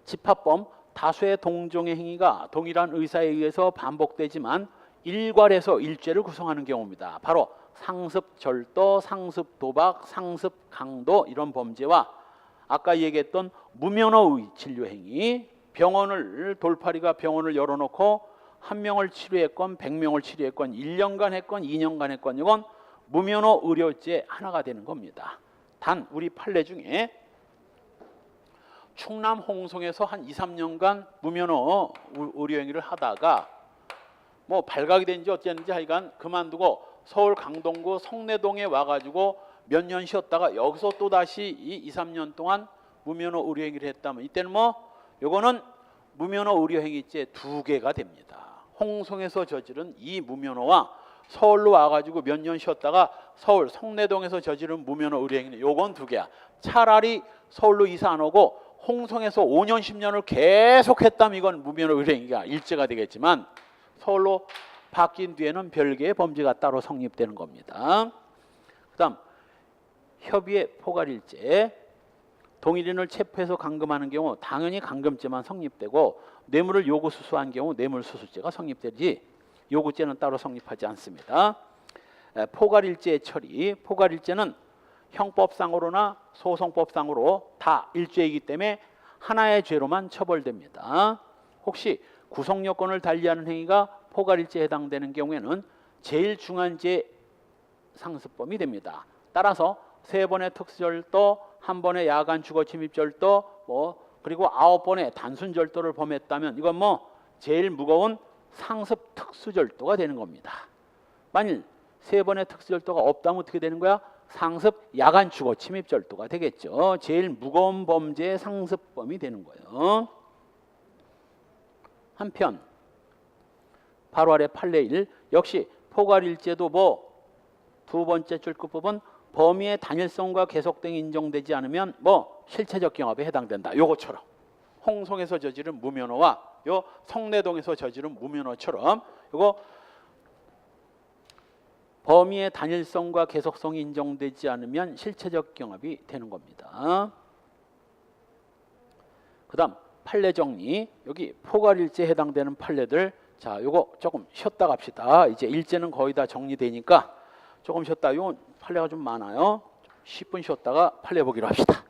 집합범 다수의 동종의 행위가 동일한 의사에 의해서 반복되지만 일괄해서 일죄를 구성하는 경우입니다. 바로 상습절도, 상습도박, 상습강도 이런 범죄와 아까 얘기했던 무면허의 진료행위, 돌팔이가 병원을 열어놓고 1명을 치료했건 100명을 치료했건 1년간 했건 2년간 했건 이건 무면허 의료죄 하나가 되는 겁니다. 단 우리 판례 중에 충남 홍성에서 한 2, 3년간 무면허 의료행위를 하다가 뭐 발각이 된지 어쨌는지 하여간 그만두고 서울 강동구 성내동에 와가지고 몇 년 쉬었다가 여기서 또 다시 2, 3년 동안 무면허 의료행위를 했다면 이때는 뭐 요거는 무면허 의료행위죄 2개가 됩니다. 홍성에서 저지른 이 무면허와 서울로 와가지고 몇 년 쉬었다가 서울 성내동에서 저지른 무면허 의료행위는 요건 2개야. 차라리 서울로 이사 안 오고 홍성에서 5년 10년을 계속했다면 이건 무면허 의료행위가 일죄가 되겠지만 서울로 바뀐 뒤에는 별개의 범죄가 따로 성립되는 겁니다. 그 다음 협의의 포괄일죄. 동일인을 체포해서 감금하는 경우 당연히 감금죄만 성립되고 뇌물을 요구 수수한 경우 뇌물수수죄가 성립되지 요구죄는 따로 성립하지 않습니다. 포괄일죄의 처리. 포괄일죄는 형법상으로나 소송법상으로 다 일죄이기 때문에 하나의 죄로만 처벌됩니다. 혹시 구성요건을 달리하는 행위가 포괄일죄에 해당되는 경우에는 제일 중한 죄 상습범이 됩니다. 따라서 3번의 특수절도, 1번의 야간 주거침입절도, 그리고 9번의 단순절도를 범했다면 이건 뭐 제일 무거운 상습 특수절도가 되는 겁니다. 만일 3번의 특수절도가 없다면 어떻게 되는 거야? 상습 야간 주거침입절도가 되겠죠. 제일 무거운 범죄의 상습범이 되는 거예요. 한편 바로 아래 판례 1 역시 포괄일죄도 뭐 2번째 줄 끝부분 범위의 단일성과 계속성이 인정되지 않으면 뭐 실체적 경합에 해당된다. 요거처럼 홍성에서 저지른 무면허와 요 성내동에서 저지른 무면허처럼 요거 범위의 단일성과 계속성이 인정되지 않으면 실체적 경합이 되는 겁니다. 그 다음 판례 정리. 여기 포괄일죄에 해당되는 판례들 자 요거 조금 쉬었다 갑시다. 이제 일죄는 거의 다 정리되니까 조금 쉬었다. 요 판례가 좀 많아요. 10분 쉬었다가 판례 보기로 합시다.